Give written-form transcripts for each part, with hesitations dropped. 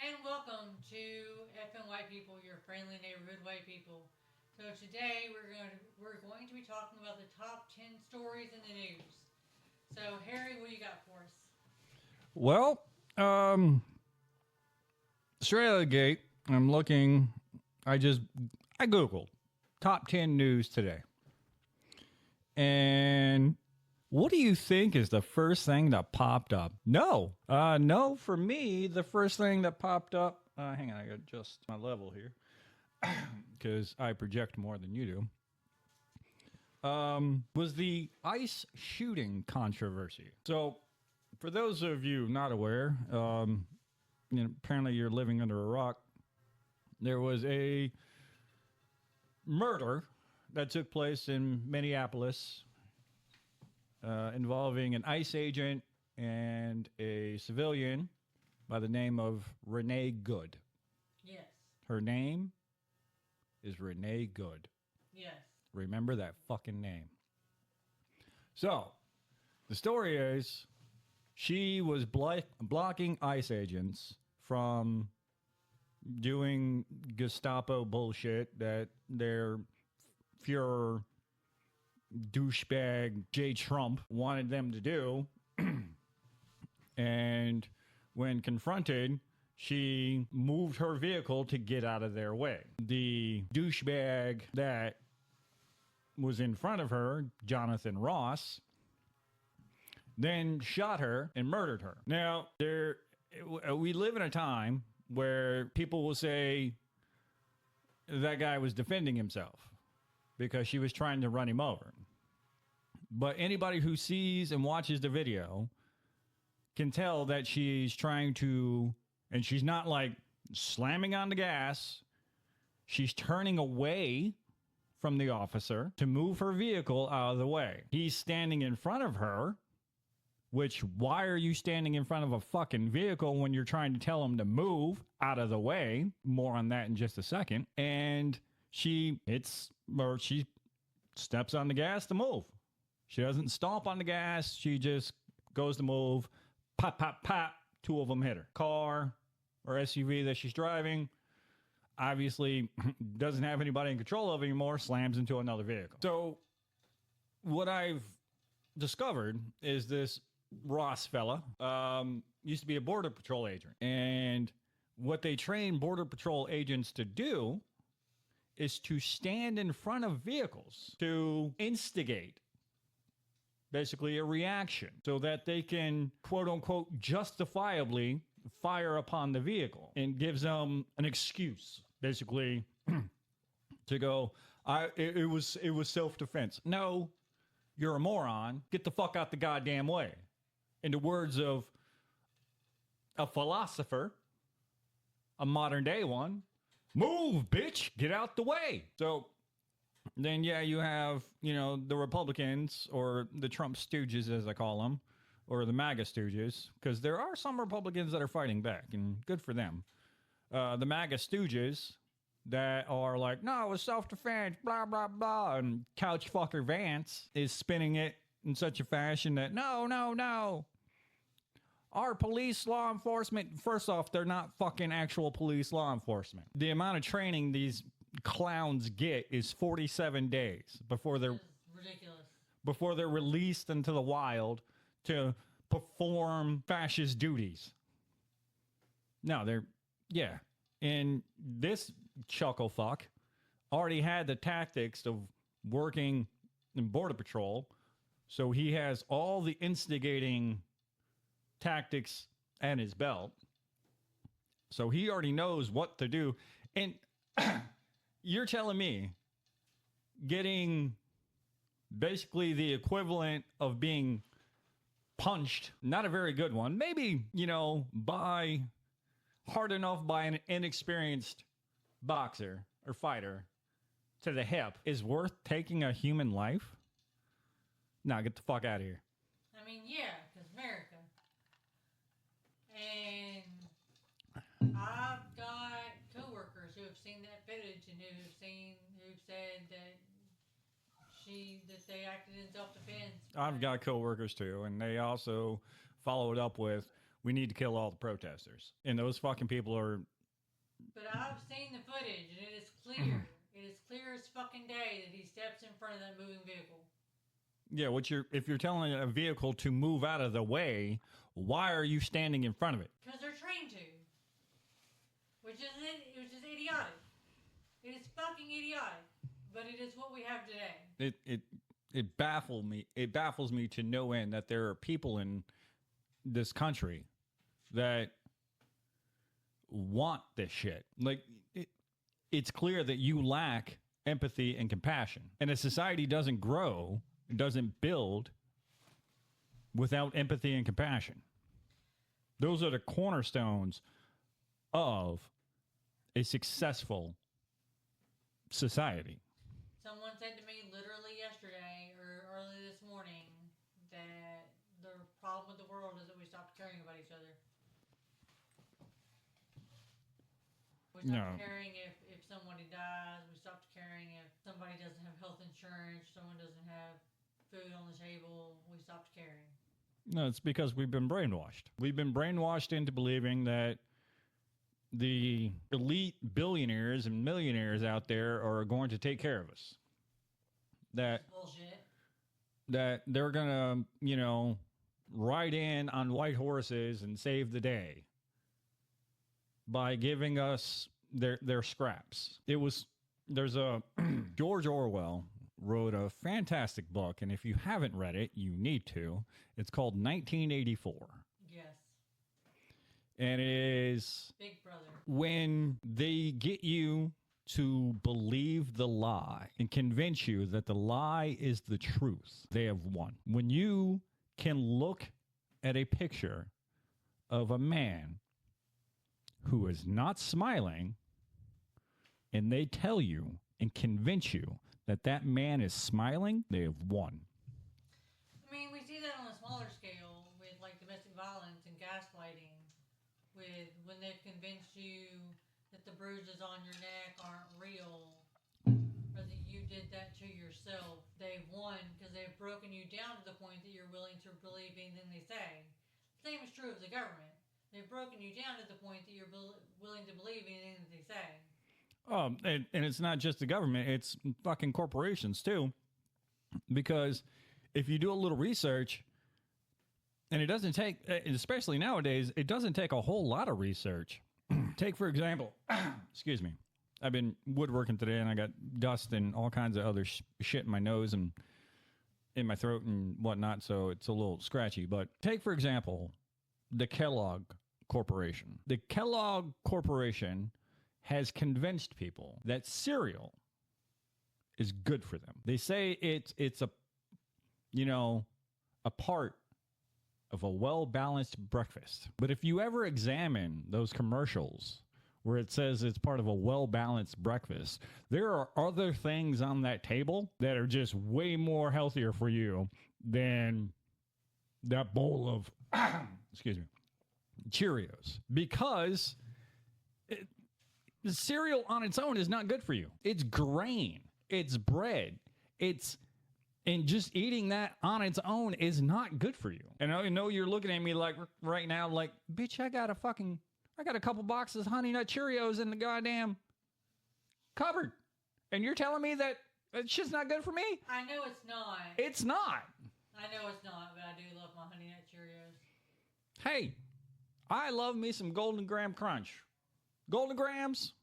And welcome to FN White People, your friendly neighborhood white people. So today we're going to be talking about the top 10 stories in the news. So Harry, what do you got for us? Well, um, straight out of the gate, I'm looking. I googled top 10 news today, and what do you think is the first thing that popped up? No, for me, the first thing that popped up. Hang on, I got to adjust my level here because I project more than you do. Was the ICE shooting controversy? So, for those of you not aware, apparently you're living under a rock. There was a murder that took place in Minneapolis involving an ICE agent and a civilian by the name of Renee Good. Yes. Her name is Renee Good. Yes. Remember that fucking name. So, the story is she was blocking ICE agents from doing Gestapo bullshit that their Fuhrer douchebag J. Trump wanted them to do. And when confronted, she moved her vehicle to get out of their way. The douchebag that was in front of her, Jonathan Ross, then shot her and murdered her. Now, we live in a time where people will say that guy was defending himself because she was trying to run him over. But anybody who sees and watches the video can tell that she's trying to, and she's not like slamming on the gas. She's turning away from the officer to move her vehicle out of the way. He's standing in front of her, which, why are you standing in front of a fucking vehicle when you're trying to tell him to move out of the way? More on that in just a second. And she steps on the gas to move. She doesn't stomp on the gas. She just goes to move. Pop, pop, pop. Two of them hit her. Car or SUV that she's driving obviously doesn't have anybody in control of it anymore, slams into another vehicle. So what I've discovered is this Ross fella used to be a Border Patrol agent. And what they train Border Patrol agents to do is to stand in front of vehicles to instigate basically a reaction so that they can, quote unquote, justifiably fire upon the vehicle, and gives them an excuse basically to go, it was self-defense. No, you're a moron. Get the fuck out the goddamn way. In the words of a philosopher, a modern day one, move, bitch, get out the way. So then, yeah, you have, the Republicans, or the Trump stooges, as I call them, or the MAGA stooges, because there are some Republicans that are fighting back, and good for them. The MAGA stooges that are like, no, it was self-defense, blah, blah, blah, and couch fucker Vance is spinning it in such a fashion that, no. Our police law enforcement, first off, they're not fucking actual police law enforcement. The amount of training these clowns get is 47 days before they're ridiculous. Before they're released into the wild to perform fascist duties. No, and this chuckle fuck already had the tactics of working in Border Patrol, so he has all the instigating tactics at his belt. So he already knows what to do. And you're telling me getting basically the equivalent of being punched, not a very good one, maybe, by hard enough by an inexperienced boxer or fighter to the hip, is worth taking a human life? Nah, get the fuck out of here. I mean, yeah, because America. And I've got coworkers who have seen that footage and who've said that they acted in self-defense. I've got coworkers too, and they also followed up with, we need to kill all the protesters. And those fucking people are... But I've seen the footage, and it is clear. It is clear as fucking day that he steps in front of that moving vehicle. Yeah, if you're telling a vehicle to move out of the way, why are you standing in front of it? Because they're trained to. Which is idiotic. It is fucking idiotic. But it is what we have today. It baffles me. It baffles me to no end that there are people in this country that want this shit. Like, it's clear that you lack empathy and compassion. And a society doesn't grow, doesn't build without empathy and compassion. Those are the cornerstones of a successful society. Someone said to me literally yesterday or early this morning that the problem with the world is that we stopped caring about each other. We stopped caring if somebody dies. We stopped caring if somebody doesn't have health insurance, someone doesn't have food on the table. We stopped caring. No, it's because we've been brainwashed. We've been brainwashed into believing that the elite billionaires and millionaires out there are going to take care of us. That bullshit. That they're going to, ride in on white horses and save the day by giving us their scraps. There's a George Orwell wrote a fantastic book, and if you haven't read it, you need to. It's called 1984. Yes. And it is Big Brother. When they get you to believe the lie and convince you that the lie is the truth, they have won. When you can look at a picture of a man who is not smiling and they tell you and convince you that that man is smiling, they have won. I mean, we see that on a smaller scale with like domestic violence and gaslighting, with when they've convinced you that the bruises on your neck aren't real, or that you did that to yourself. They've won because they've broken you down to the point that you're willing to believe anything they say. Same is true of the government. They've broken you down to the point that you're willing to believe anything that they say. And it's not just the government, it's fucking corporations too. Because if you do a little research, and it doesn't take, especially nowadays, it doesn't take a whole lot of research. Take, for example, excuse me, I've been woodworking today and I got dust and all kinds of other shit in my nose and in my throat and whatnot, so it's a little scratchy. But take, for example, the Kellogg Corporation. The Kellogg Corporation has convinced people that cereal is good for them. They say it's a part of a well-balanced breakfast. But if you ever examine those commercials where it says it's part of a well-balanced breakfast, there are other things on that table that are just way more healthier for you than that bowl of, excuse me, Cheerios. Because the cereal on its own is not good for you. It's grain. It's bread. And just eating that on its own is not good for you. And I know you're looking at me like right now, like, bitch, I got a couple boxes of Honey Nut Cheerios in the goddamn cupboard. And you're telling me that it's just not good for me? I know it's not. It's not. I know it's not, but I do love my Honey Nut Cheerios. Hey, I love me some Golden Graham Crunch. Golden Grahams,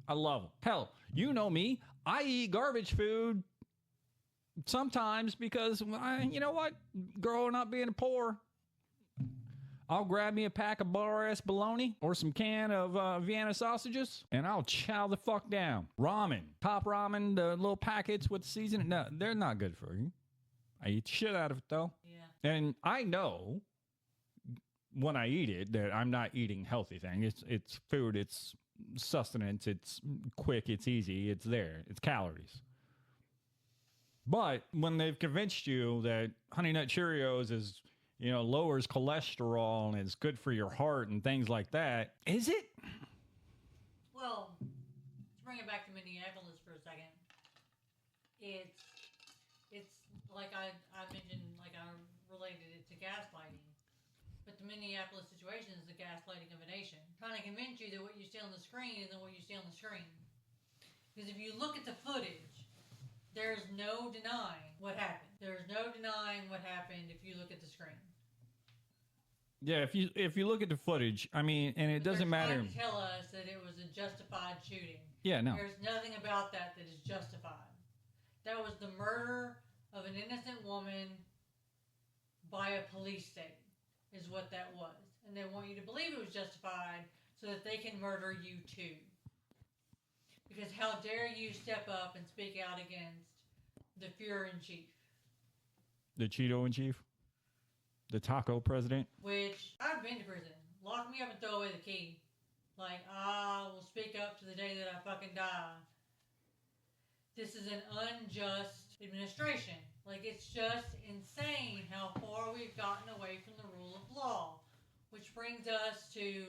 I love them. Hell, you know me. I eat garbage food sometimes because, you know what? Growing up being poor, I'll grab me a pack of bar-ass bologna or some can of Vienna sausages, and I'll chow the fuck down. Ramen. Top ramen, the little packets with seasoning. No, they're not good for you. I eat the shit out of it, though. Yeah. And I know when I eat it that I'm not eating healthy thing. It's food, it's sustenance, it's quick, it's easy, it's there, it's calories. But when they've convinced you that Honey Nut Cheerios is, lowers cholesterol and is good for your heart and things like that, is it? Well, to bring it back to Minneapolis for a second, it's like I mentioned, like I related it to gaslighting. But the Minneapolis situation is the gaslighting of a nation. Trying to convince you that what you see on the screen isn't what you see on the screen. Because if you look at the footage, there's no denying what happened. There's no denying what happened if you look at the screen. Yeah, if you look at the footage, I mean, and it doesn't matter. They're trying to tell us that it was a justified shooting. Yeah, no. There's nothing about that is justified. That was the murder of an innocent woman by a police state, is what that was. And they want you to believe it was justified so that they can murder you too. Because how dare you step up and speak out against the Führer-in-Chief? The Cheeto-in-Chief? The taco president? Which, I've been to prison. Lock me up and throw away the key. Like, I will speak up to the day that I fucking die. This is an unjust administration. Like, it's just insane how far we've gotten away from the rule of law. Which brings us to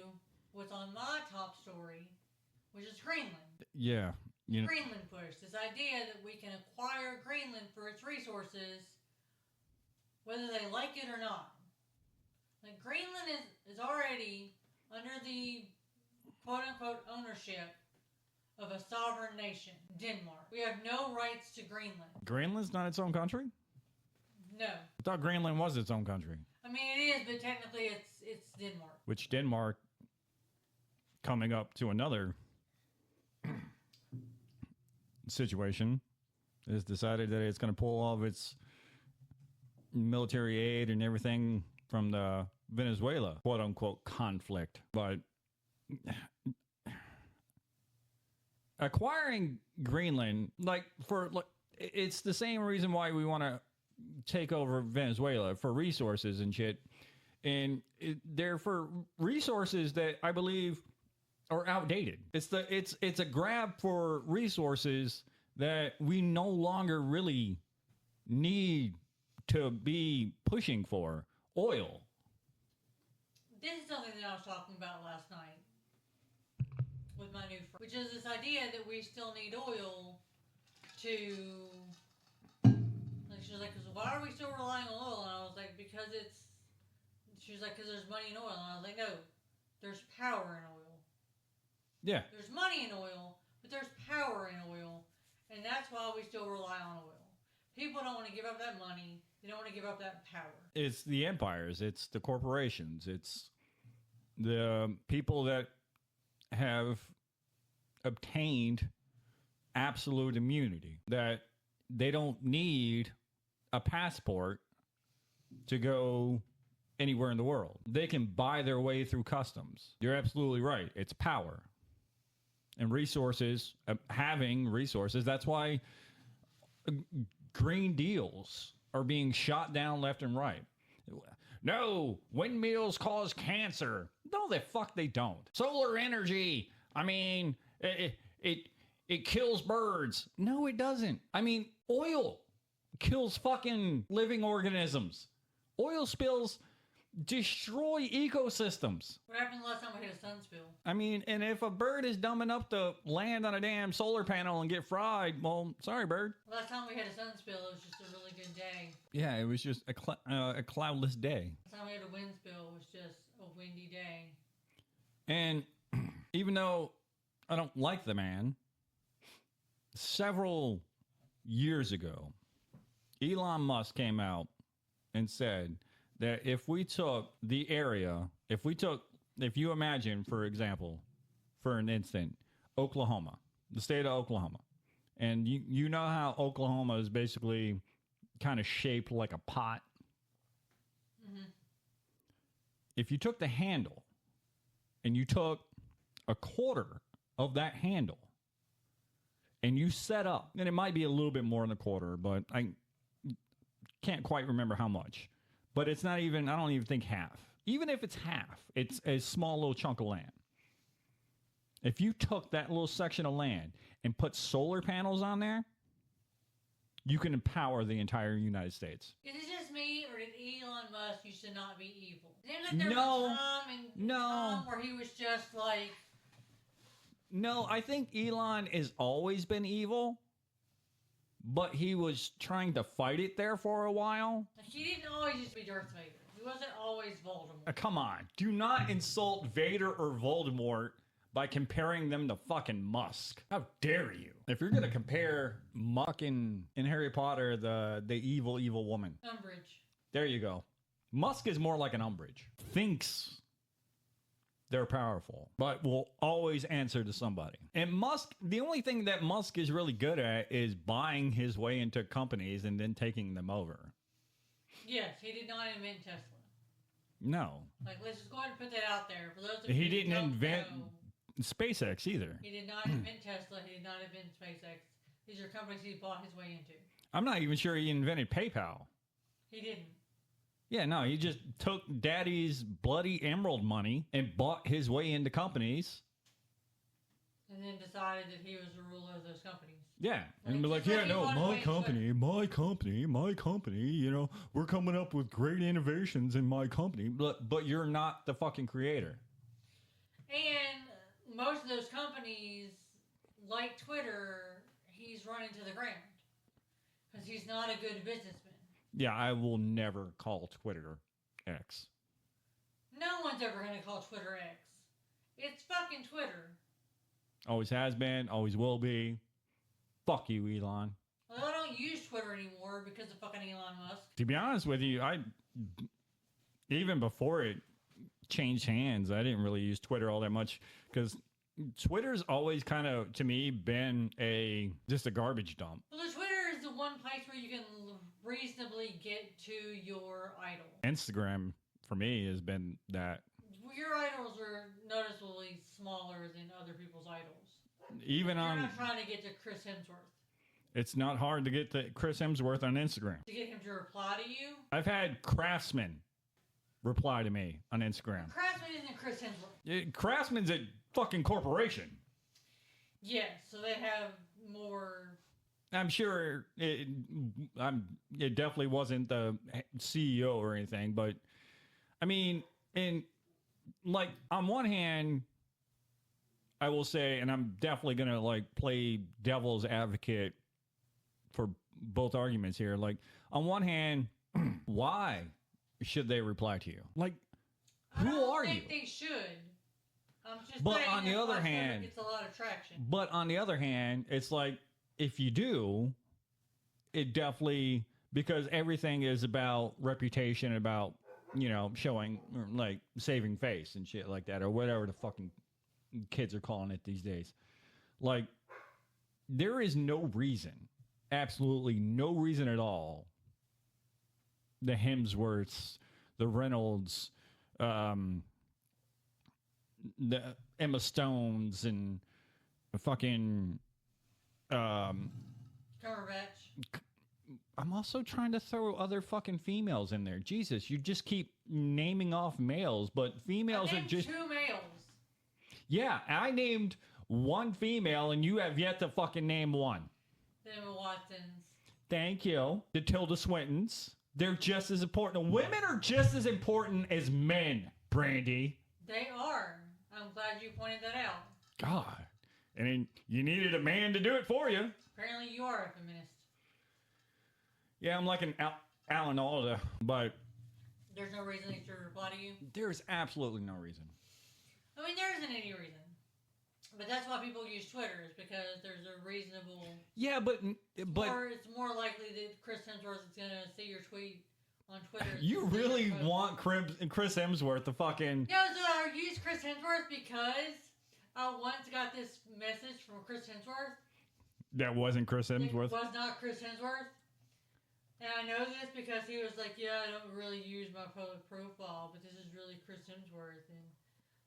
what's on my top story, which is Greenland. Yeah. You know. Greenland push. This idea that we can acquire Greenland for its resources whether they like it or not. Like, Greenland is already under the quote-unquote ownership of a sovereign nation, Denmark. We have no rights to Greenland. Greenland's not its own country? No. I thought Greenland was its own country. I mean, it is, but technically it's Denmark. Which Denmark, coming up to another situation, has decided that it's going to pull all of its military aid and everything from the Venezuela quote-unquote conflict. But acquiring Greenland, it's the same reason why we want to take over Venezuela, for resources and shit. And they're for resources that I believe are outdated. It's a grab for resources that we no longer really need to be pushing for. Oil. This is something that I was talking about last night with my new friend, which is this idea that we still need oil to, like, she was like, why are we still relying on oil? And I was like, she was like, because there's money in oil. And I was like, no, there's power in oil. Yeah. There's money in oil, but there's power in oil. And that's why we still rely on oil. People don't want to give up that money. They don't want to give up that power. It's the empires. It's the corporations. It's the people that have obtained absolute immunity, that they don't need a passport to go anywhere in the world. They can buy their way through customs. You're absolutely right. It's power and resources, having resources. That's why green deals are being shot down left and right. No, windmills cause cancer. No, the fuck they don't. Solar energy, I mean, it kills birds. No, it doesn't. I mean, oil kills fucking living organisms. Oil spills destroy ecosystems. What happened the last time we had a sun spill? I mean, and if a bird is dumb enough to land on a damn solar panel and get fried, well, sorry, bird. Last time we had a sun spill, it was just a really good day. Yeah, it was just a cloudless day. Last time we had a wind spill, it was just a windy day. And even though I don't like the man, several years ago, Elon Musk came out and said that if we took the area, if you imagine, for example, for an instant, Oklahoma, the state of Oklahoma, and you know how Oklahoma is basically kind of shaped like a pot. Mm-hmm. If you took the handle and you took a quarter of that handle and you set up, and it might be a little bit more than a quarter, but I can't quite remember how much. But it's not even, I don't even think half. Even if it's half, it's a small little chunk of land. If you took that little section of land and put solar panels on there, you can empower the entire United States. Is it just me, or did Elon Musk used to not be evil? Didn't like there was a time where he was just like... No, I think Elon has always been evil, but he was trying to fight it there for a while. He didn't always just be Darth Vader. He wasn't always Voldemort. Come on. Do not insult Vader or Voldemort by comparing them to fucking Musk. How dare you? If you're going to compare Muck in Harry Potter, the evil woman. Umbridge. There you go. Musk is more like an Umbridge. Thinks they're powerful, but will always answer to somebody. And Musk, the only thing that Musk is really good at is buying his way into companies and then taking them over. Yes, he did not invent Tesla. No. Like, let's just go ahead and put that out there. For those of He you didn't who don't invent know, SpaceX either. he did not invent Tesla. He did not invent SpaceX. These are companies he bought his way into. I'm not even sure he invented PayPal. He didn't. Yeah, no, he just took daddy's bloody emerald money and bought his way into companies. And then decided that he was the ruler of those companies. Yeah, and be like, just yeah, like he no, wanted my to company, you know, we're coming up with great innovations in my company, but you're not the fucking creator. And most of those companies, like Twitter, he's running to the ground. Because he's not a good businessman. Yeah, I will never call Twitter X. No one's ever going to call Twitter X. It's fucking Twitter. Always has been, always will be. Fuck you, Elon. Well, I don't use Twitter anymore because of fucking Elon Musk. To be honest with you, even before it changed hands, I didn't really use Twitter all that much because Twitter's always kind of, to me, been just a garbage dump. Well, the Twitter is the one place where you can reasonably get to your idol. Instagram, for me, has been that. Your idols are noticeably smaller than other people's idols. Even You're on, not trying to get to Chris Hemsworth. it's not hard to get to Chris Hemsworth on Instagram. To get him to reply to you? I've had Craftsman reply to me on Instagram. Craftsman isn't Chris Hemsworth. Craftsman's a fucking corporation. Yes, so they have more. I'm sure it definitely wasn't the CEO or anything, but I mean, like on one hand, I will say, and I'm definitely going to like play devil's advocate for both arguments here. Like on one hand, why should they reply to you? Like, who are you? I think they should. I'm just But saying on the that other Fox never hand, gets a lot of traction. But on the other hand, it's like, if you do, it definitely, because everything is about reputation, about, you know, showing, like, saving face and shit like that, or whatever the fucking kids are calling it these days. Like, there is no reason, absolutely no reason at all, the Hemsworths, the Reynolds, the Emma Stones, and fucking Cumberbatch. I'm also trying to throw other fucking females in there. Jesus, you just keep naming off males, but females are just 2 males. Yeah, I named one female, and you have yet to fucking name one. The Emma Watsons. Thank you. The Tilda Swintons. They're just as important. Women are just as important as men, Brandy. They are. I'm glad you pointed that out. God. I mean, you needed a man to do it for you. Apparently you are a feminist. Yeah, I'm like an Alan Alda, but There's no reason they should reply to you? there's absolutely no reason. I mean, there isn't any reason. But that's why people use Twitter, is because there's a reasonable... Yeah, but Or it's more likely that Chris Hemsworth is going to see your tweet on Twitter. You really want Chris Hemsworth to fucking... No, so I use Chris Hemsworth because I once got this message from Chris Hemsworth. That wasn't Chris Hemsworth? It was not Chris Hemsworth. And I know this because he was like, yeah, I don't really use my public profile, but this is really Chris Hemsworth, and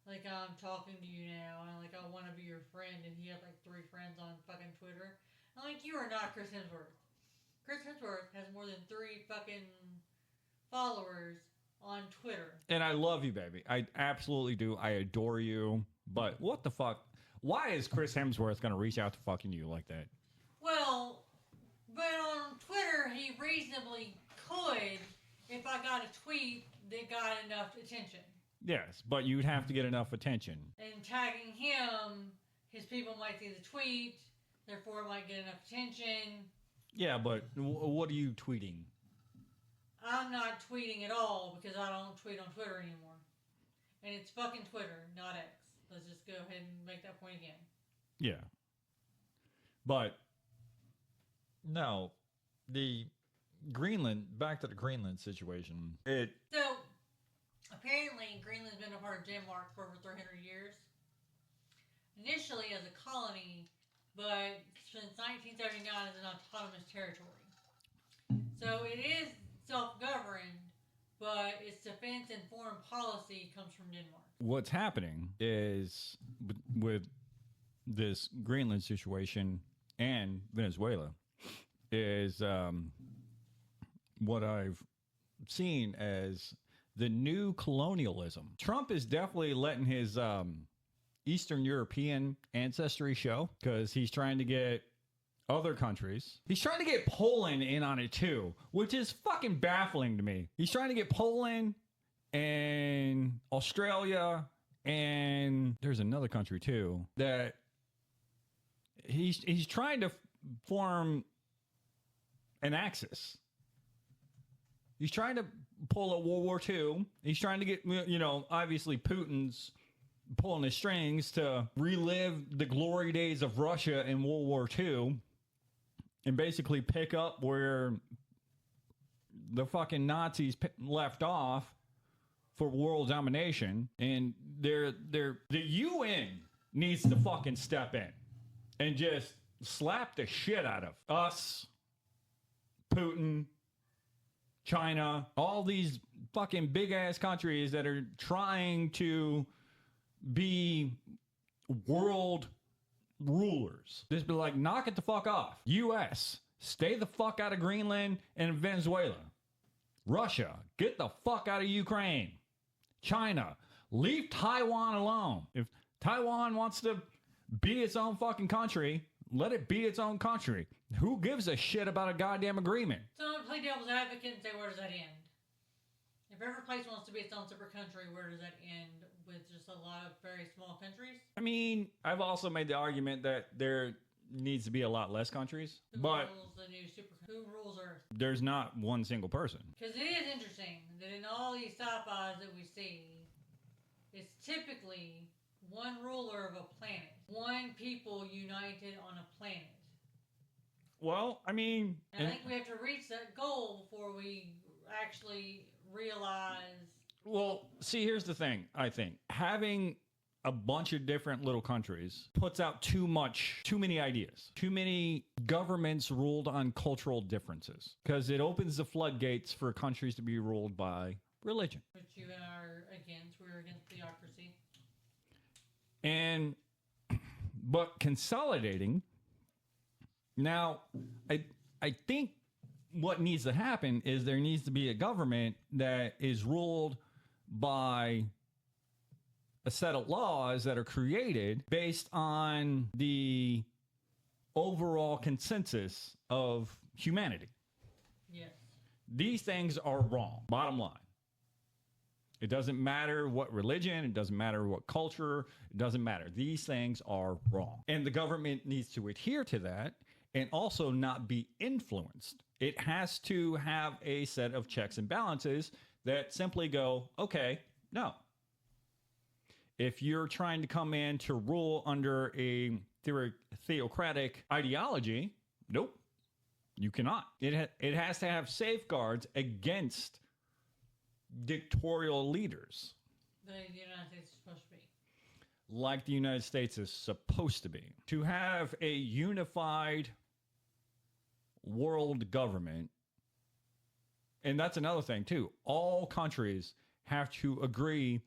like, I'm talking to you now, and like, I want to be your friend, and he had like 3 friends on fucking Twitter. I'm like, you are not Chris Hemsworth. Chris Hemsworth has more than 3 fucking followers on Twitter. And I love you, baby. I absolutely do. I adore you. But what the fuck? Why is Chris Hemsworth going to reach out to fucking you like that? Well, but on Twitter, he reasonably could if I got a tweet that got enough attention. Yes, but you'd have to get enough attention. And tagging him, his people might see the tweet, therefore it might get enough attention. Yeah, but what are you tweeting? I'm not tweeting at all because I don't tweet on Twitter anymore. And it's fucking Twitter, not X. Let's just go ahead and make that point again. Yeah. But no, the Greenland, back to the Greenland situation. So, apparently, Greenland's been a part of Denmark for over 300 years. Initially as a colony, but since 1979 is an autonomous territory. So it is self-governed, but its defense and foreign policy comes from Denmark. What's happening Is with this Greenland situation and Venezuela is what I've seen as the new colonialism. Trump is definitely letting his Eastern European ancestry show because he's trying to get other countries. He's trying to get Poland in on it too, which is fucking baffling to me. He's trying to get Poland and Australia, and there's another country too that he's trying to form an axis. He's trying to pull a World War II. He's trying to get, obviously Putin's pulling his strings to relive the glory days of Russia in World War II and basically pick up where the fucking Nazis left off for world domination. And the UN needs to fucking step in and just slap the shit out of us, Putin, China, all these fucking big ass countries that are trying to be world rulers. Just be like, knock it the fuck off. US, stay the fuck out of Greenland and Venezuela. Russia, get the fuck out of Ukraine. China, leave Taiwan alone. If Taiwan wants to be its own fucking country, let it be its own country. Who gives a shit about a goddamn agreement? So I'm going to play devil's advocate and say, where does that end? If every place wants to be its own separate country, where does that end with just a lot of very small countries? I mean, I've also made the argument that there needs to be a lot less countries. Who rules Earth? There's not one single person. Because it is interesting that in all these sci-fis that we see, it's typically one ruler of a planet. One people united on a planet. Well, I mean... And I think we have to reach that goal before we actually realize... Well, see, here's the thing, I think. Having a bunch of different little countries puts out too many ideas. Too many governments ruled on cultural differences. Because it opens the floodgates for countries to be ruled by religion. Which you are against. We're against theocracy. But consolidating... Now, I think what needs to happen is there needs to be a government that is ruled by a set of laws that are created based on the overall consensus of humanity. Yes. These things are wrong, bottom line. It doesn't matter what religion, it doesn't matter what culture, it doesn't matter. These things are wrong. And the government needs to adhere to that and also not be influenced. It has to have a set of checks and balances that simply go, okay, no. If you're trying to come in to rule under a theocratic ideology, nope, you cannot. It has to have safeguards against dictatorial leaders. The United States is supposed to be. Like the United States is supposed to be. To have a unified world government, and that's another thing too, all countries have to agree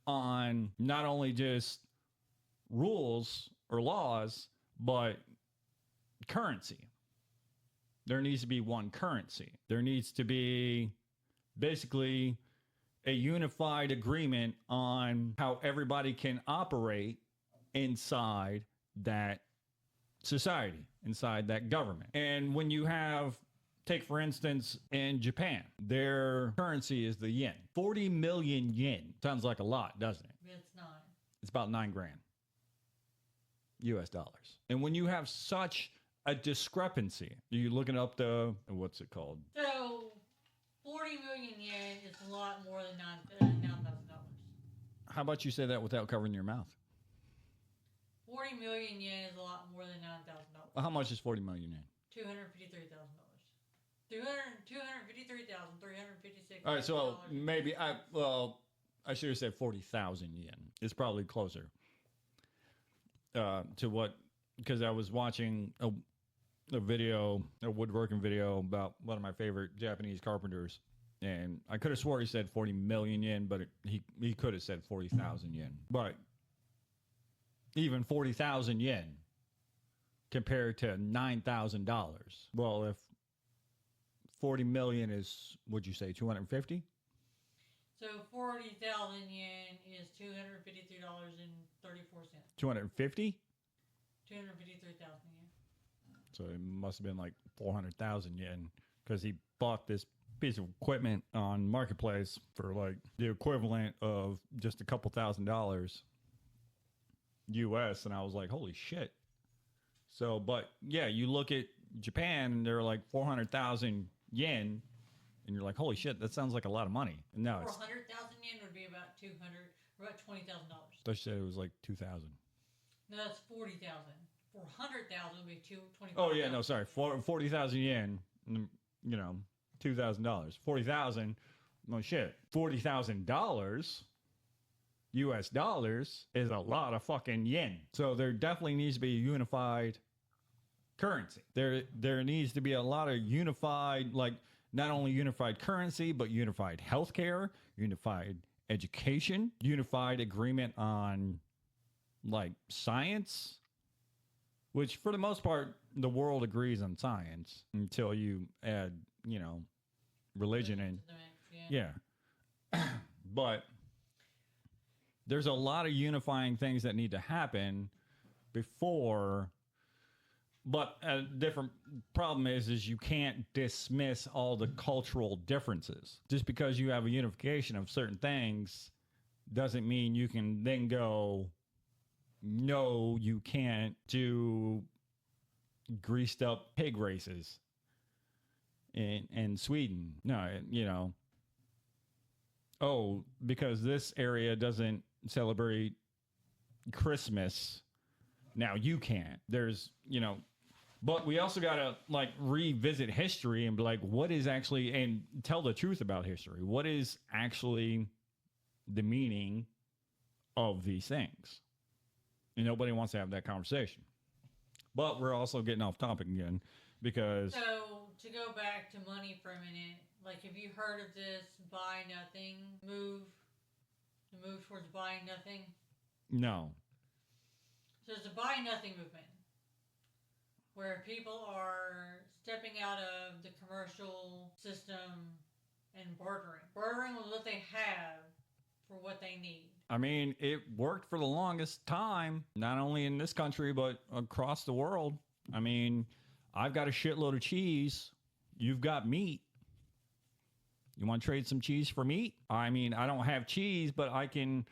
on not only just rules or laws, but currency. There needs to be one currency. There needs to be basically a unified agreement on how everybody can operate inside that society, inside that government. And when you have, take for instance, in Japan, their currency is the yen. 40 million yen. Sounds like a lot, doesn't it? It's not. It's about $9,000 US dollars. And when you have such a discrepancy, you're looking up the, what's it called? So, 40 a lot more than $9,000. How about you say that without covering your mouth? 40 million yen is a lot more than $9,000. Well, how much is 40 million yen? $253,000. $253,356. All right, so maybe I should have said 40,000 yen. It's probably closer to what, because I was watching a woodworking video about one of my favorite Japanese carpenters, and I could have swore he said 40 million yen, but he could have said 40,000 yen. But even 40,000 yen compared to $9,000. Well, if 40 million is, would you say 250? So 40,000 yen is $253.34. 250? 253,000 yen. So it must have been like 400,000 yen because he bought this piece of equipment on Marketplace for like the equivalent of just a couple $1,000 US. And I was like, holy shit. So, but yeah, you look at Japan and they're like 400,000 yen. And you're like, holy shit, that sounds like a lot of money. No, 400,000 yen would be about $20,000. I thought you said it was like 2,000. No, that's 40,000. 400,000 would be 20,000. Oh yeah, no, sorry, 40,000 yen. You know, $2,000. 40,000. No shit, $40,000 US dollars is a lot of fucking yen. So there definitely needs to be a unified currency. There needs to be a lot of unified, like, not only unified currency, but unified healthcare, unified education, unified agreement on like science, which for the most part, the world agrees on science until you add, you know, religion in. Yeah. But there's a lot of unifying things that need to happen before. But a different problem is you can't dismiss all the cultural differences. Just because you have a unification of certain things doesn't mean you can then go, no, you can't do greased up pig races in Sweden. No, you know, oh, because this area doesn't celebrate Christmas, now you can't. There's, you know, but we also got to like revisit history and be like, what is actually, and tell the truth about history. What is actually the meaning of these things? And nobody wants to have that conversation. But we're also getting off topic again because. So to go back to money for a minute, like, have you heard of this buy nothing move? The move towards buying nothing? No. So it's a buy nothing movement where people are stepping out of the commercial system and bartering with what they have for what they need. I mean, it worked for the longest time, not only in this country, but across the world. I mean, I've got a shitload of cheese. You've got meat. You want to trade some cheese for meat? I mean, I don't have cheese, but I can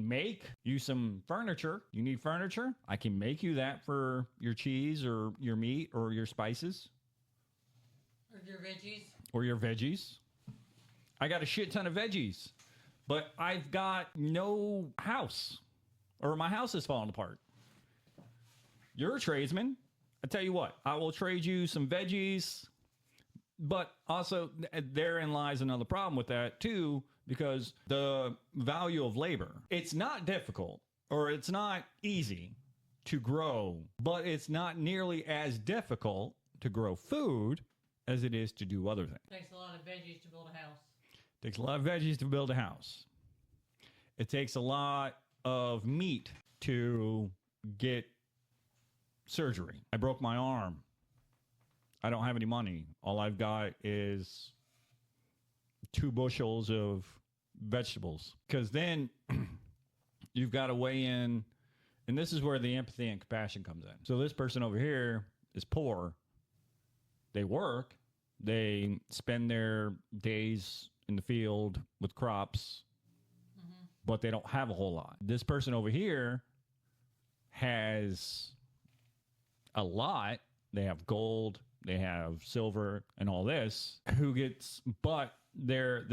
make you some furniture. You need furniture? I can make you that for your cheese or your meat or your spices. Or your veggies. Or your veggies. I got a shit ton of veggies, but I've got no house, or my house is falling apart. You're a tradesman. I tell you what, I will trade you some veggies, but also therein lies another problem with that too, because the value of labor, it's not difficult or it's not easy to grow, but it's not nearly as difficult to grow food as it is to do other things. Takes a lot of veggies to build a house. Takes a lot of veggies to build a house. It takes a lot of meat to get surgery. I broke my arm. I don't have any money. All I've got is 2 bushels of vegetables. Because then you've got to weigh in, and this is where the empathy and compassion comes in. So this person over here is poor. They work. They spend their days in the field with crops, but they don't have a whole lot. This person over here has a lot. They have gold, they have silver and all this. But their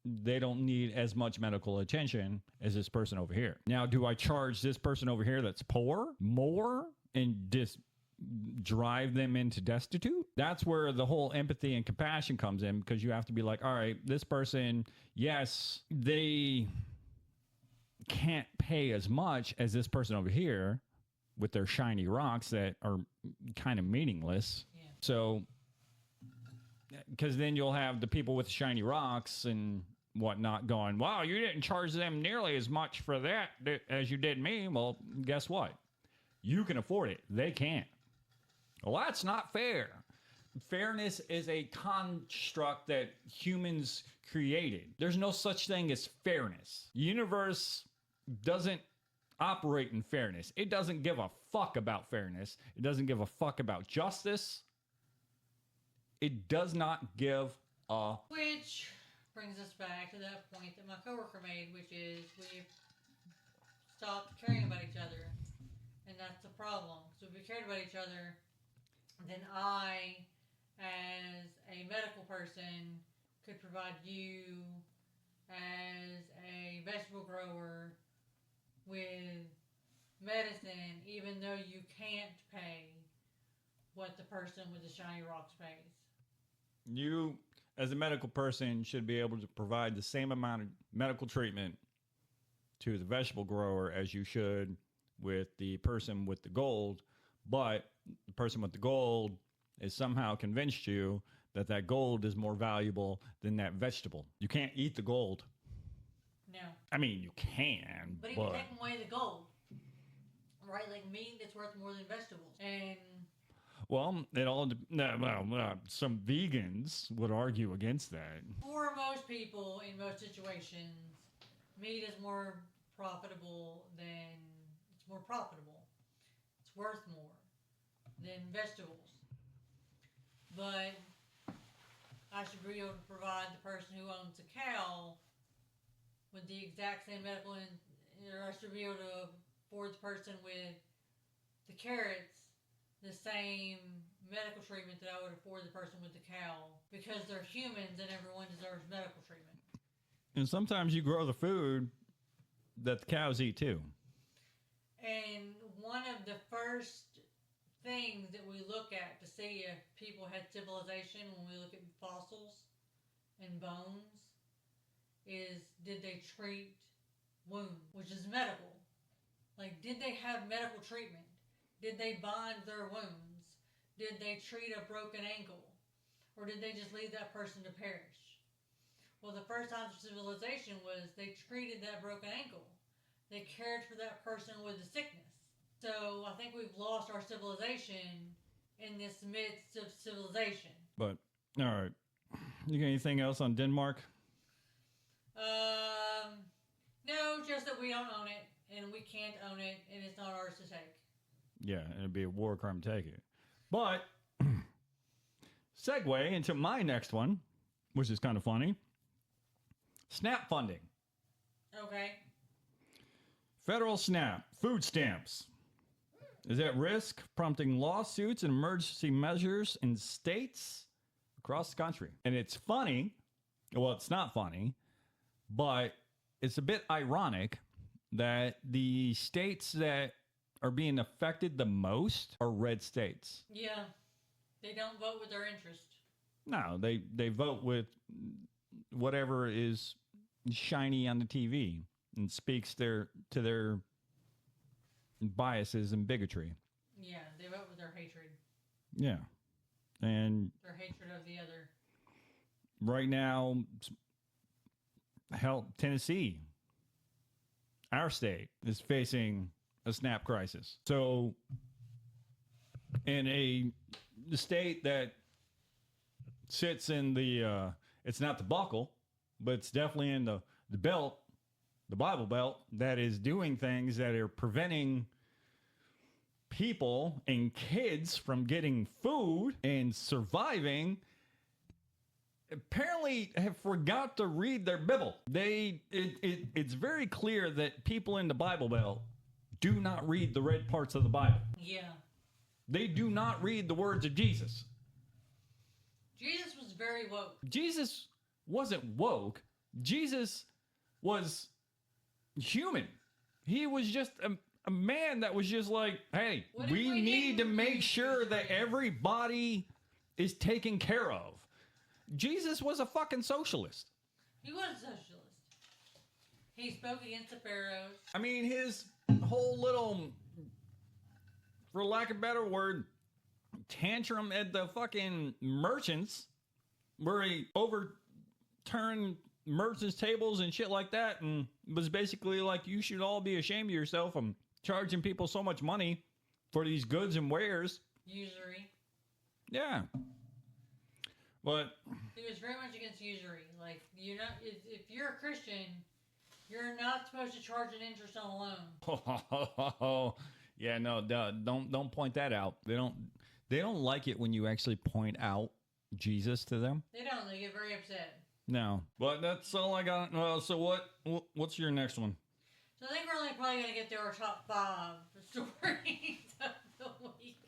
they don't need as much medical attention as this person over here. Now, do I charge this person over here that's poor more and just drive them into destitute? That's where the whole empathy and compassion comes in, because you have to be like, all right, this person, yes, they can't pay as much as this person over here with their shiny rocks that are kind of meaningless. Yeah. So, because then you'll have the people with shiny rocks and whatnot going, wow, you didn't charge them nearly as much for that as you did me. Well, guess what? You can afford it. They can't. Well, that's not fair. Fairness is a construct that humans created. There's no such thing as fairness. The universe doesn't operate in fairness. It doesn't give a fuck about fairness. It doesn't give a fuck about justice. It does not give a... Which brings us back to that point that my coworker made, which is we've stopped caring about each other. And that's the problem. So if we cared about each other, then I, as a medical person, could provide you, as a vegetable grower, with medicine, even though you can't pay what the person with the shiny rocks pays. You, as a medical person, should be able to provide the same amount of medical treatment to the vegetable grower as you should with the person with the gold, but the person with the gold has somehow convinced you that that gold is more valuable than that vegetable. You can't eat the gold. No. I mean, you can, but even taking away the gold, right? Like meat that's worth more than vegetables. And well, it all some vegans would argue against that. For most people, in most situations, meat is more profitable than it's worth more than vegetables. But I should be able to provide the person who owns a cow with the exact same medical, or I should be able to afford the person with the carrots the same medical treatment that I would afford the person with the cow, because they're humans and everyone deserves medical treatment. And sometimes you grow the food that the cows eat too. And one of the first things that we look at to see if people had civilization when we look at fossils and bones is, did they treat wounds, which is medical. Like, did they have medical treatment? Did they bind their wounds? Did they treat a broken ankle? Or did they just leave that person to perish? Well, the first time for civilization was they treated that broken ankle. They cared for that person with the sickness. So I think we've lost our civilization in this midst of civilization. But, all right. You got anything else on Denmark? No, just that we don't own it, and we can't own it, and it's not ours to take. Yeah, and it'd be a war crime to take it. But, segue into my next one, which is kind of funny. SNAP funding. Okay. Federal SNAP, food stamps, is at risk, prompting lawsuits and emergency measures in states across the country. And it's funny. Well, it's not funny, but it's a bit ironic that the states that are being affected the most are red states. Yeah. They don't vote with their interest. No, they vote with whatever is shiny on the TV and speaks to their biases and bigotry. Yeah, they vote with their hatred. Yeah. And their hatred of the other. Right now, hell, Tennessee, our state, is facing a SNAP crisis. So in the state that sits in the, it's not the buckle, but it's definitely in the belt, the Bible Belt, that is doing things that are preventing people and kids from getting food and surviving, apparently have forgot to read their Bible. It's very clear that people in the Bible Belt do not read the red parts of the Bible. Yeah. They do not read the words of Jesus. Jesus was very woke. Jesus wasn't woke. Jesus was human. He was just a man that was just like, hey, we need to make sure that everybody is taken care of. Jesus was a fucking socialist. He was a socialist. He spoke against the pharaohs. I mean, his whole little, for lack of a better word, tantrum at the fucking merchants, where he overturned merchants' tables and shit like that, and was basically like, you should all be ashamed of yourself. I'm charging people so much money for these goods and wares. Usury. Yeah. But he was very much against usury. Like, you're not, if you're a Christian, you're not supposed to charge an interest on a loan. Yeah, no, don't point that out. They don't like it when you actually point out Jesus to them. They don't. They get very upset. No, but that's all I got. Well, so what's your next one? So I think we're only probably going to get to our top 5 stories of the week.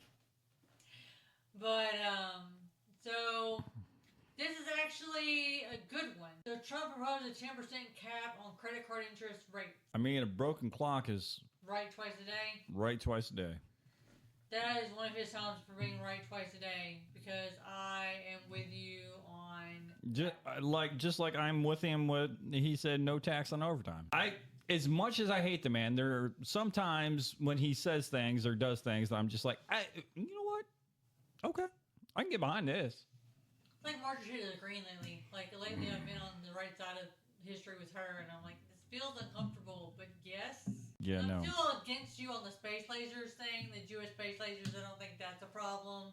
But, so this is actually a good one. So Trump proposed a 10% cap on credit card interest rates. I mean, a broken clock is right twice a day. Right twice a day. That is one of his times for being right twice a day, because I am with you on just like I'm with him with he said no tax on overtime. As much as I hate the man, there are sometimes when he says things or does things that I'm just like, you know what? Okay, I can get behind this. It's like Marjorie Taylor Greene lately. Like lately, I've been on the right side of history with her, and I'm like, this feels uncomfortable, but yes. Yeah, I'm no. still against you on the space lasers thing, the Jewish space lasers. I don't think that's a problem,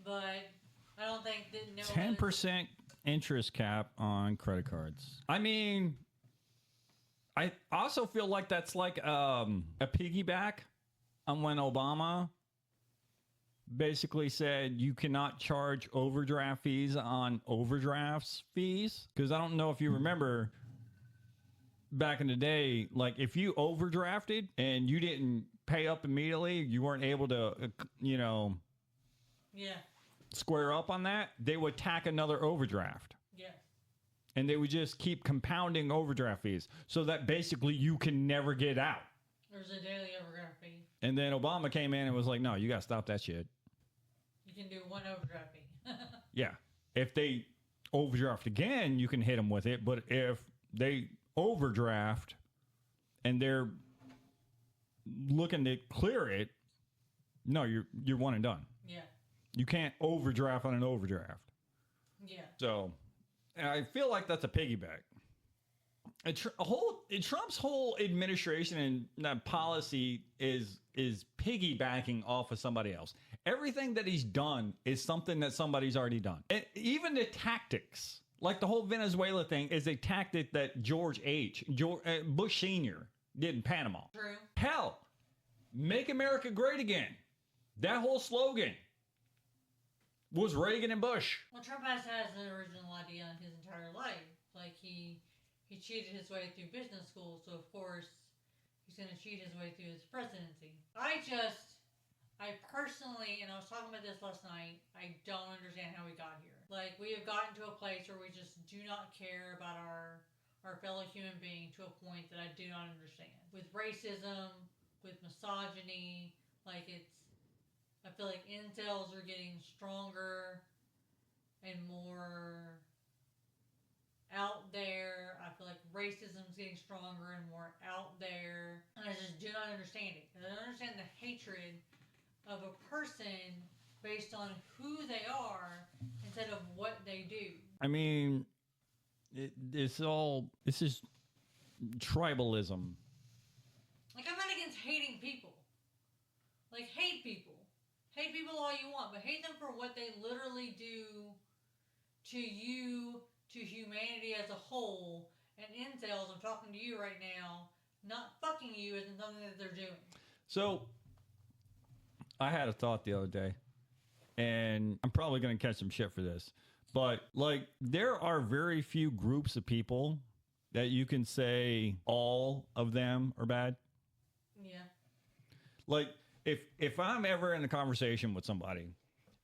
but I don't think that 10% interest cap on credit cards. I mean, I also feel like that's like a piggyback on when Obama basically said you cannot charge overdraft fees on overdrafts fees. Because I don't know if you remember back in the day, like if you overdrafted and you didn't pay up immediately, you weren't able to, square up on that, they would tack another overdraft. Yeah. And they would just keep compounding overdraft fees so that basically you can never get out. There's a daily overdraft fee. And then Obama came in and was like, no, you got to stop that shit. You can do one overdraft fee. Yeah. If they overdraft again, you can hit them with it. But if they overdraft and they're looking to clear it, no, you're one and done. Yeah. You can't overdraft on an overdraft. Yeah. So, and I feel like that's a piggyback. Trump's whole administration and policy is piggybacking off of somebody else. Everything that he's done is something that somebody's already done. And even the tactics, like the whole Venezuela thing, is a tactic that George Bush Sr. did in Panama. True. Hell, make America great again. That whole slogan was Reagan and Bush. Well, Trump has an original idea in his entire life. Like he cheated his way through business school, so of course he's going to cheat his way through his presidency. I personally, and I was talking about this last night, I don't understand how we got here. Like, we have gotten to a place where we just do not care about our fellow human being to a point that I do not understand. With racism, with misogyny, I feel like incels are getting stronger and more out there. I feel like racism's getting stronger and more out there. And I just do not understand it. I don't understand the hatred of a person based on who they are instead of what they do. I mean, this is tribalism. Like, I'm not against hating people. Like, hate people. Hate people all you want, but hate them for what they literally do to you, to humanity as a whole. And incels, I'm talking to you right now, not fucking you isn't something that they're doing. So, I had a thought the other day, and I'm probably going to catch some shit for this, but there are very few groups of people that you can say all of them are bad. Yeah. Like, if I'm ever in a conversation with somebody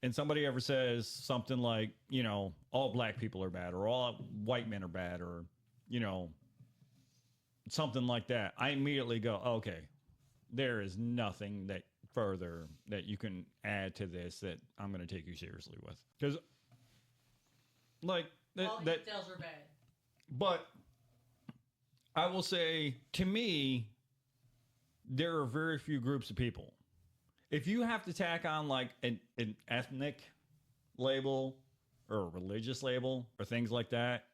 and somebody ever says something like, all black people are bad or all white men are bad or you know, something like that, I immediately go, okay, there is nothing that further that you can add to this that I'm going to take you seriously with. Because, like, all details are bad. But I will say, to me, there are very few groups of people. If you have to tack on like an ethnic label or a religious label or things like that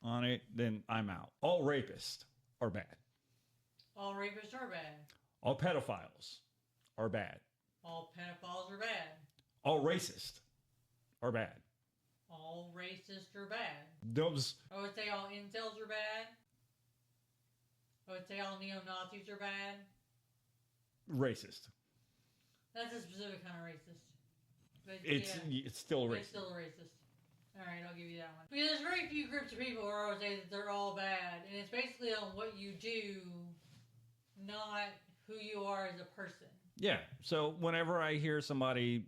on it, then I'm out. All rapists are bad. All rapists are bad. All pedophiles are bad. All pedophiles are bad. All racists are bad. All racists are bad. Those. I would say all incels are bad. I would say all neo-Nazis are bad. Racist. That's a specific kind of racist. But it's still racist. It's still racist. Alright, I'll give you that one. Because there's very few groups of people where I would say that they're all bad. And it's basically on what you do, not who you are as a person. Yeah. So whenever I hear somebody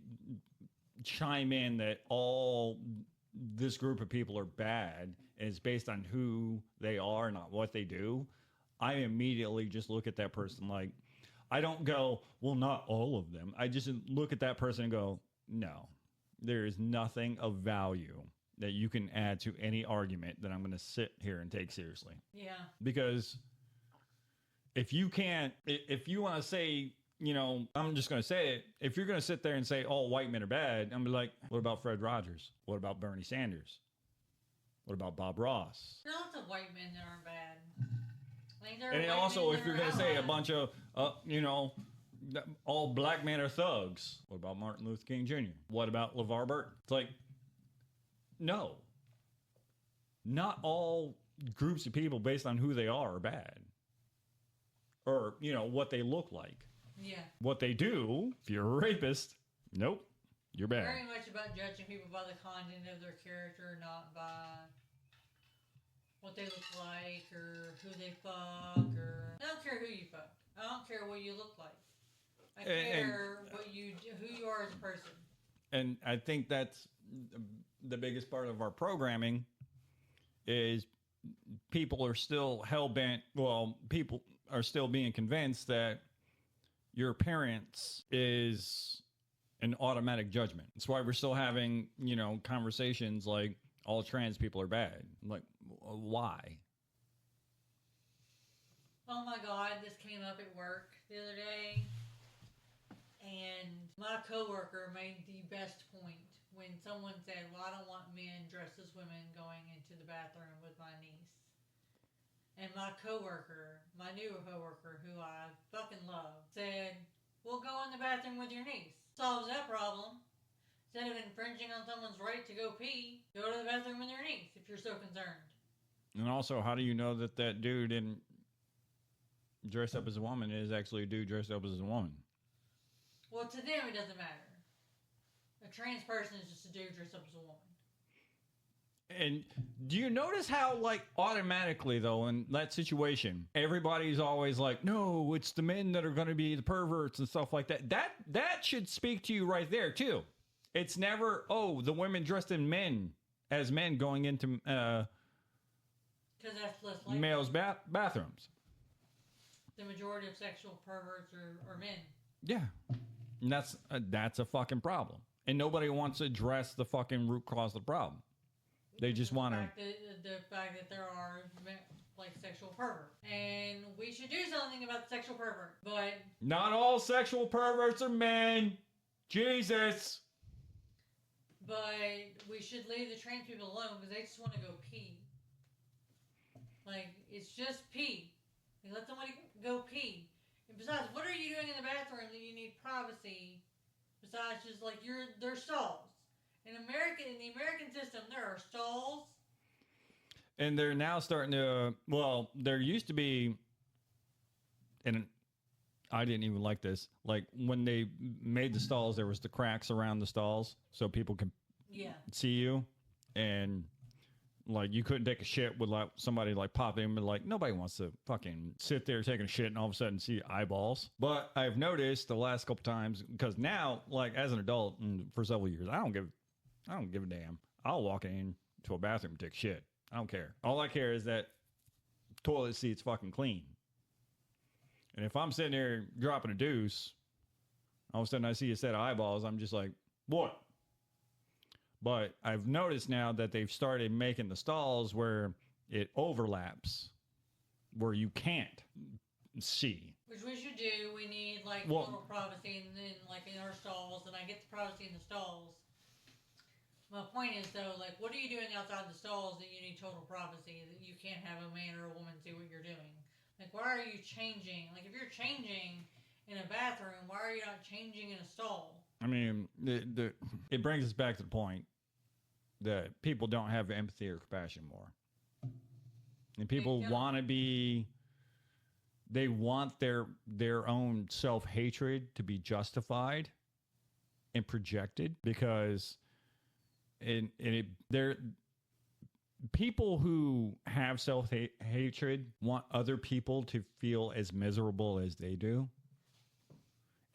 chime in that all this group of people are bad and it's based on who they are, not what they do, I immediately just look at that person like, I don't go, well, not all of them. I just look at that person and go, no, there is nothing of value that you can add to any argument that I'm going to sit here and take seriously. Yeah. Because if you want to say, you know, I'm just going to say it. If you're going to sit there and say all white men are bad, I'm going to be like, what about Fred Rogers? What about Bernie Sanders? What about Bob Ross? There are lots of white men that aren't bad. And also, if you're going to say a bunch of, you know, all black men are thugs, what about Martin Luther King Jr.? What about LeVar Burton? It's like, no. Not all groups of people based on who they are bad. Or, you know, what they look like. Yeah. What they do, if you're a rapist, nope, you're bad. Very much about judging people by the content of their character, not by what they look like or who they fuck, or I don't care who you fuck. I don't care what you look like. I care what you do, who you are as a person. And I think that's the biggest part of our programming is people are still hell-bent. Well, people are still being convinced that your appearance is an automatic judgment. That's why we're still having, you know, conversations like all trans people are bad. Like, why? Oh my God, this came up at work the other day, and my coworker made the best point when someone said, well, I don't want men dressed as women going into the bathroom with my niece. And my coworker, my new coworker, who I fucking love, said, well, go in the bathroom with your niece. Solves that problem. Instead of infringing on someone's right to go pee, go to the bathroom with your niece if you're so concerned. And also, how do you know that that dude didn't dress up as a woman is actually a dude dressed up as a woman? Well, to them, it doesn't matter. A trans person is just a dude dressed up as a woman. And do you notice how, like, automatically, though, in that situation, everybody's always like, no, it's the men that are going to be the perverts and stuff like that. That should speak to you right there, too. It's never, oh, the women dressed in men as men going into because that's less likely. Males' bathrooms. The majority of sexual perverts are men. Yeah. And that's a fucking problem. And nobody wants to address the fucking root cause of the problem. They just want to... The fact that there are, like, sexual perverts. And we should do something about the sexual pervert. But... not all sexual perverts are men. Jesus. But we should leave the trans people alone because they just want to go pee. Like, it's just pee. Like, let somebody go pee. And besides, what are you doing in the bathroom that you need privacy? Besides just, like, there's stalls. In the American system, there are stalls. And they're now starting to, well, there used to be, and I didn't even like this, like when they made the stalls, there was the cracks around the stalls so people can see you. And like you couldn't take a shit with like somebody like popping in, but like nobody wants to fucking sit there taking a shit and all of a sudden see eyeballs. But I've noticed the last couple times, because now, like as an adult and for several years, I don't give a damn. I'll walk in to a bathroom and take a shit. I don't care. All I care is that toilet seat's fucking clean. And if I'm sitting there dropping a deuce, all of a sudden I see a set of eyeballs, I'm just like, what? But I've noticed now that they've started making the stalls where it overlaps, where you can't see. Which we should do. We need total privacy in our stalls, and I get the privacy in the stalls. My point is though, what are you doing outside the stalls that you need total privacy, that you can't have a man or a woman see what you're doing? Why are you changing? If you're changing in a bathroom, why are you not changing in a stall? I mean, it brings us back to the point that people don't have empathy or compassion more. And people want to be, they want their own self-hatred to be justified and projected, because people who have self-hatred want other people to feel as miserable as they do,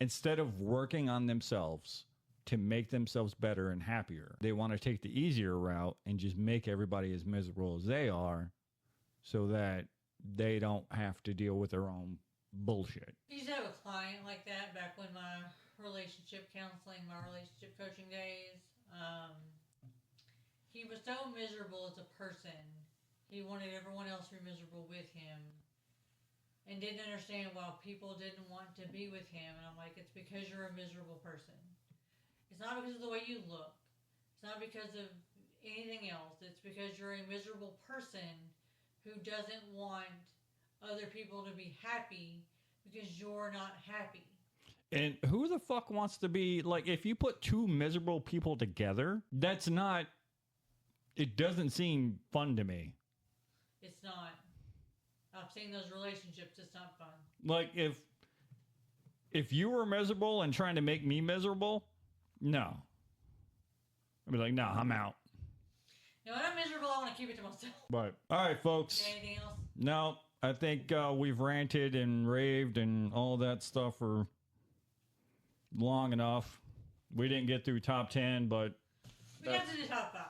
instead of working on themselves to make themselves better and happier. They want to take the easier route and just make everybody as miserable as they are, so that they don't have to deal with their own bullshit. I used to have a client like that back when my relationship counseling, my relationship coaching days. He was so miserable as a person. He wanted everyone else to be miserable with him, and didn't understand why people didn't want to be with him. And I'm like, it's because you're a miserable person. It's not because of the way you look. It's not because of anything else. It's because you're a miserable person who doesn't want other people to be happy because you're not happy. And who the fuck wants to be, if you put two miserable people together, that's not, it doesn't seem fun to me. It's not. I've seen those relationships. It's not fun. If you were miserable and trying to make me miserable, no. I'd be like, no, I'm out. No, when I'm miserable, I want to keep it to myself. But, all right, folks. Anything else? No, I think we've ranted and raved and all that stuff for long enough. We didn't get through top 10, but we got to the top 5.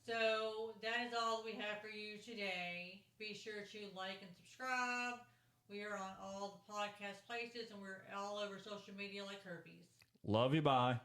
So that is all we have for you today. Be sure to like and subscribe. We are on all the podcast places, and we're all over social media like herpes. Love you, bye.